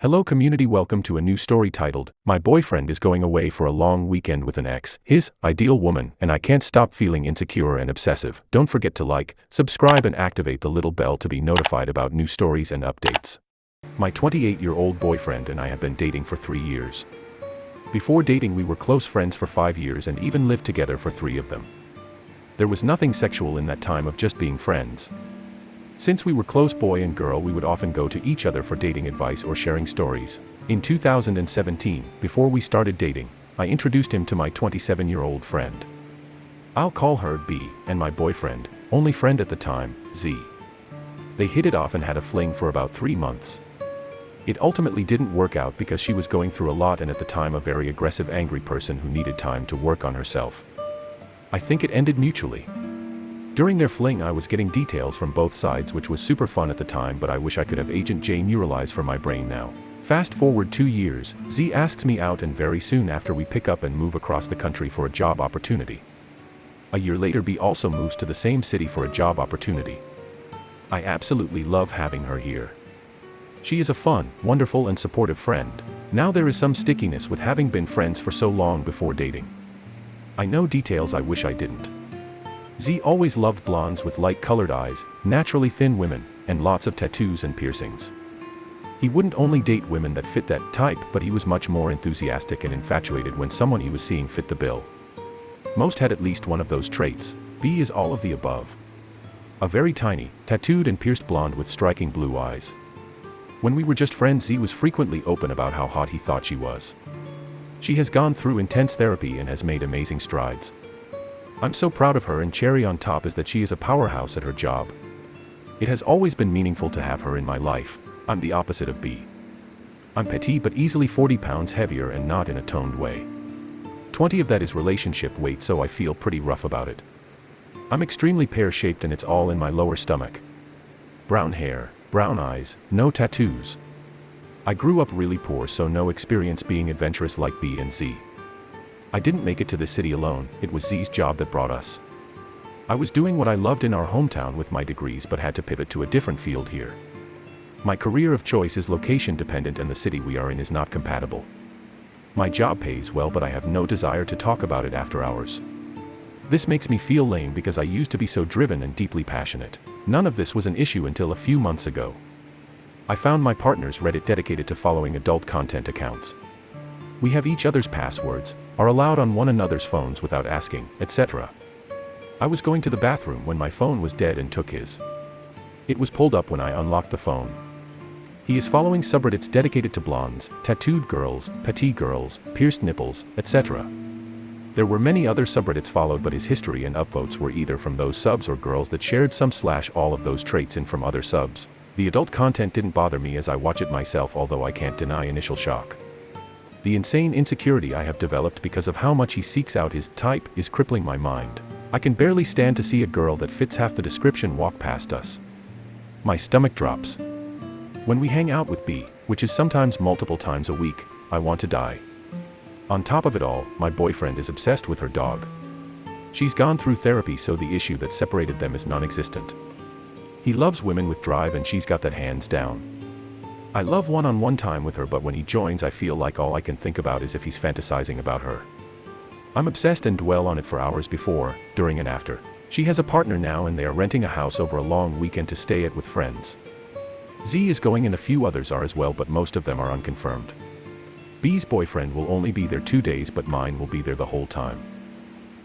Hello community, welcome to a new story titled, My Boyfriend is Going Away for a Long Weekend with an Ex, His Ideal Woman, and I Can't Stop Feeling Insecure and Obsessive. Don't forget to like, subscribe and activate the little bell to be notified about new stories and updates. My 28-year-old boyfriend and I have been dating for 3 years. Before dating we were close friends for 5 years and even lived together for 3 of them. There was nothing sexual in that time of just being friends. Since we were close boy and girl, we would often go to each other for dating advice or sharing stories. In 2017, before we started dating, I introduced him to my 27-year-old friend. I'll call her B, and my boyfriend, only friend at the time, Z. They hit it off and had a fling for about 3 months. It ultimately didn't work out because she was going through a lot and at the time a very aggressive, angry person who needed time to work on herself. I think it ended mutually. During their fling I was getting details from both sides, which was super fun at the time, but I wish I could have Agent J neuralize for my brain now. Fast forward 2 years, Z asks me out and very soon after we pick up and move across the country for a job opportunity. A year later B also moves to the same city for a job opportunity. I absolutely love having her here. She is a fun, wonderful and supportive friend. Now there is some stickiness with having been friends for so long before dating. I know details I wish I didn't. Z always loved blondes with light-colored eyes, naturally thin women, and lots of tattoos and piercings. He wouldn't only date women that fit that type, but he was much more enthusiastic and infatuated when someone he was seeing fit the bill. Most had at least one of those traits. B is all of the above. A very tiny, tattooed and pierced blonde with striking blue eyes. When we were just friends, Z was frequently open about how hot he thought she was. She has gone through intense therapy and has made amazing strides. I'm so proud of her, and cherry on top is that she is a powerhouse at her job. It has always been meaningful to have her in my life. I'm the opposite of B. I'm petite but easily 40 pounds heavier and not in a toned way. 20 of that is relationship weight, so I feel pretty rough about it. I'm extremely pear-shaped and it's all in my lower stomach. Brown hair, brown eyes, no tattoos. I grew up really poor, so no experience being adventurous like B and Z. I didn't make it to the city alone, it was Z's job that brought us. I was doing what I loved in our hometown with my degrees but had to pivot to a different field here. My career of choice is location dependent and the city we are in is not compatible. My job pays well but I have no desire to talk about it after hours. This makes me feel lame because I used to be so driven and deeply passionate. None of this was an issue until a few months ago. I found my partner's Reddit dedicated to following adult content accounts. We have each other's passwords, are allowed on one another's phones without asking, etc. I was going to the bathroom when my phone was dead and took his. It was pulled up when I unlocked the phone. He is following subreddits dedicated to blondes, tattooed girls, petite girls, pierced nipples, etc. There were many other subreddits followed, but his history and upvotes were either from those subs or girls that shared some/all of those traits in from other subs. The adult content didn't bother me as I watch it myself, although I can't deny initial shock. The insane insecurity I have developed because of how much he seeks out his type is crippling my mind. I can barely stand to see a girl that fits half the description walk past us. My stomach drops. When we hang out with B, which is sometimes multiple times a week, I want to die. On top of it all, my boyfriend is obsessed with her dog. She's gone through therapy, so the issue that separated them is non-existent. He loves women with drive and she's got that hands down. I love one-on-one time with her, but when he joins I feel like all I can think about is if he's fantasizing about her. I'm obsessed and dwell on it for hours before, during and after. She has a partner now and they are renting a house over a long weekend to stay at with friends. Z is going and a few others are as well, but most of them are unconfirmed. B's boyfriend will only be there 2 days, but mine will be there the whole time.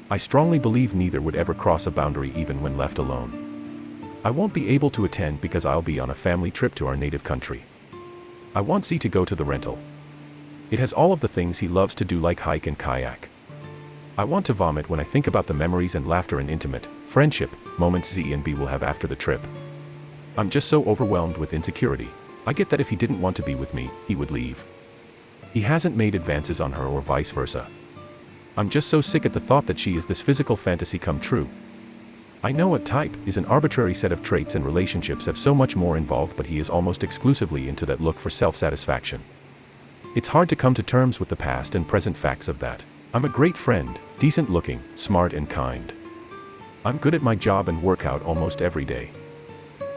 I strongly believe neither would ever cross a boundary even when left alone. I won't be able to attend because I'll be on a family trip to our native country. I want Z to go to the rental. It has all of the things he loves to do, like hike and kayak. I want to vomit when I think about the memories and laughter and intimate friendship moments Z and B will have after the trip. I'm just so overwhelmed with insecurity. I get that if he didn't want to be with me, he would leave. He hasn't made advances on her or vice versa. I'm just so sick at the thought that she is this physical fantasy come true. I know a type is an arbitrary set of traits and relationships have so much more involved, but he is almost exclusively into that look for self-satisfaction. It's hard to come to terms with the past and present facts of that. I'm a great friend, decent looking, smart and kind. I'm good at my job and work out almost every day.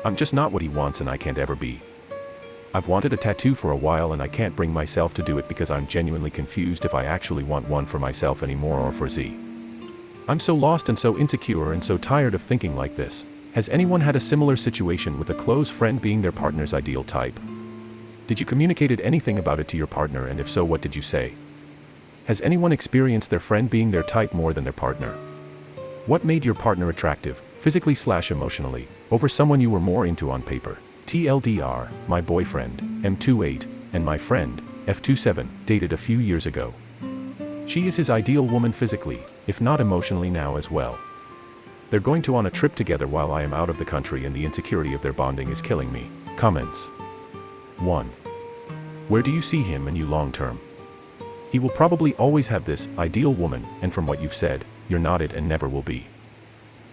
I'm just not what he wants and I can't ever be. I've wanted a tattoo for a while and I can't bring myself to do it because I'm genuinely confused if I actually want one for myself anymore or for Z. I'm so lost and so insecure and so tired of thinking like this. Has anyone had a similar situation with a close friend being their partner's ideal type? Did you communicate anything about it to your partner, and if so, what did you say? Has anyone experienced their friend being their type more than their partner? What made your partner attractive, physically/emotionally, over someone you were more into on paper? TLDR, my boyfriend, M28, and my friend, F27, dated a few years ago. She is his ideal woman physically, if not emotionally now as well. They're going on a trip together while I am out of the country and the insecurity of their bonding is killing me. Comments. 1. Where do you see him and you long term? He will probably always have this ideal woman, and from what you've said, you're not it and never will be.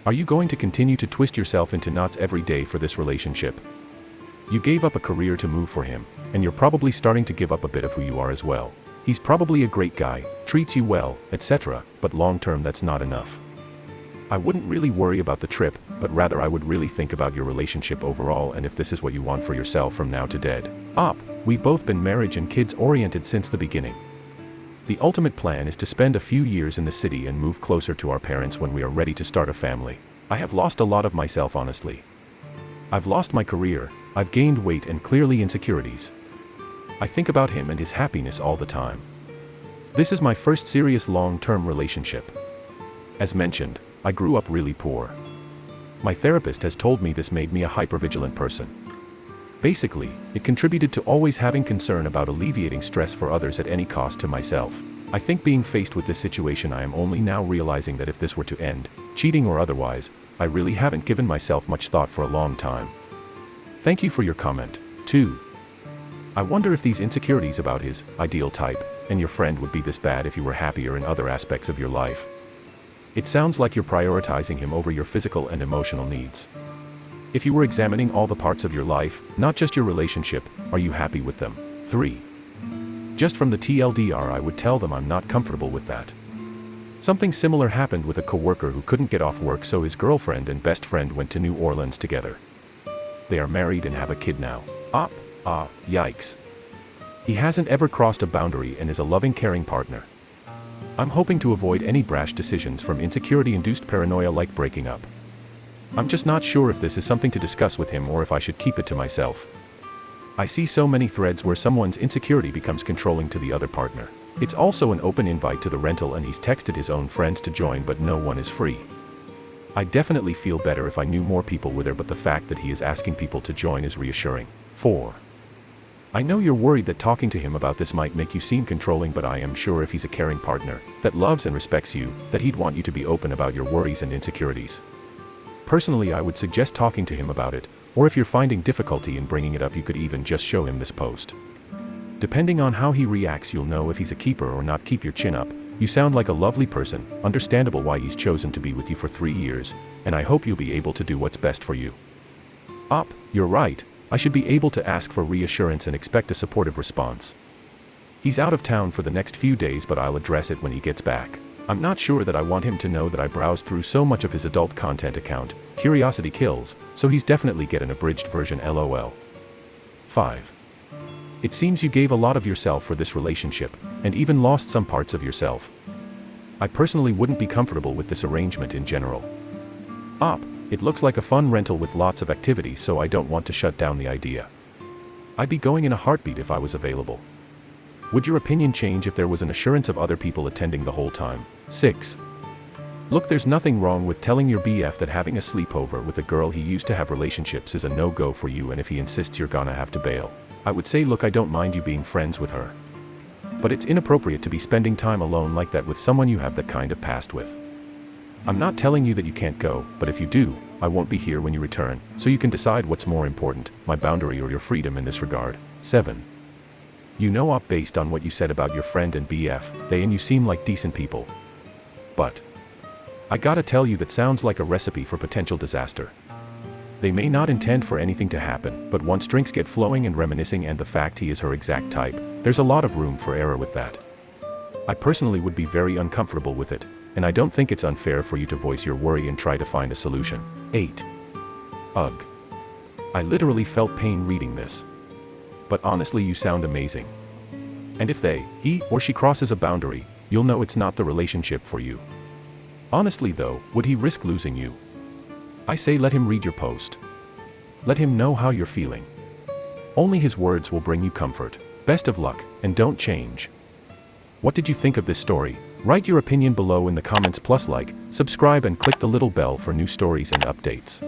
Are you going to continue to twist yourself into knots every day for this relationship? You gave up a career to move for him, and you're probably starting to give up a bit of who you are as well. He's probably a great guy, treats you well, etc., but long term that's not enough. I wouldn't really worry about the trip, but rather I would really think about your relationship overall and if this is what you want for yourself from now to dead. We've both been marriage and kids oriented since the beginning. The ultimate plan is to spend a few years in the city and move closer to our parents when we are ready to start a family. I have lost a lot of myself honestly. I've lost my career, I've gained weight and clearly insecurities. I think about him and his happiness all the time. This is my first serious long-term relationship. As mentioned, I grew up really poor. My therapist has told me this made me a hypervigilant person. Basically, it contributed to always having concern about alleviating stress for others at any cost to myself. I think being faced with this situation, I am only now realizing that if this were to end, cheating or otherwise, I really haven't given myself much thought for a long time. Thank you for your comment. 2. I wonder if these insecurities about his ideal type and your friend would be this bad if you were happier in other aspects of your life. It sounds like you're prioritizing him over your physical and emotional needs. If you were examining all the parts of your life, not just your relationship, are you happy with them? 3. Just from the TLDR, I would tell them I'm not comfortable with that. Something similar happened with a coworker who couldn't get off work, so his girlfriend and best friend went to New Orleans together. They are married and have a kid now. Yikes. He hasn't ever crossed a boundary and is a loving, caring partner. I'm hoping to avoid any brash decisions from insecurity-induced paranoia like breaking up. I'm just not sure if this is something to discuss with him or if I should keep it to myself. I see so many threads where someone's insecurity becomes controlling to the other partner. It's also an open invite to the rental and he's texted his own friends to join, but no one is free. I definitely feel better if I knew more people were there, but the fact that he is asking people to join is reassuring. 4. I know you're worried that talking to him about this might make you seem controlling, but I am sure if he's a caring partner, that loves and respects you, that he'd want you to be open about your worries and insecurities. Personally, I would suggest talking to him about it, or if you're finding difficulty in bringing it up, you could even just show him this post. Depending on how he reacts, you'll know if he's a keeper or not. Keep your chin up. You sound like a lovely person, understandable why he's chosen to be with you for 3 years, and I hope you'll be able to do what's best for you. You're right. I should be able to ask for reassurance and expect a supportive response. He's out of town for the next few days, but I'll address it when he gets back. I'm not sure that I want him to know that I browsed through so much of his adult content account. Curiosity kills, so he's definitely get an abridged version, LOL. 5. It seems you gave a lot of yourself for this relationship, and even lost some parts of yourself. I personally wouldn't be comfortable with this arrangement in general. It looks like a fun rental with lots of activities, so I don't want to shut down the idea. I'd be going in a heartbeat if I was available. Would your opinion change if there was an assurance of other people attending the whole time? 6. Look, there's nothing wrong with telling your BF that having a sleepover with a girl he used to have relationships is a no-go for you, and if he insists, you're gonna have to bail. I would say, look, I don't mind you being friends with her, but it's inappropriate to be spending time alone like that with someone you have that kind of past with. I'm not telling you that you can't go, but if you do, I won't be here when you return, so you can decide what's more important, my boundary or your freedom in this regard. 7. You know, based on what you said about your friend and BF, they and you seem like decent people. But I gotta tell you, that sounds like a recipe for potential disaster. They may not intend for anything to happen, but once drinks get flowing and reminiscing and the fact he is her exact type, there's a lot of room for error with that. I personally would be very uncomfortable with it, and I don't think it's unfair for you to voice your worry and try to find a solution. 8. Ugh. I literally felt pain reading this. but honestly you sound amazing. And if he or she crosses a boundary, you'll know it's not the relationship for you. Honestly though, would he risk losing you? I say let him read your post. Let him know how you're feeling. Only his words will bring you comfort. Best of luck, and don't change. What did you think of this story? Write your opinion below in the comments, plus like, subscribe and click the little bell for new stories and updates.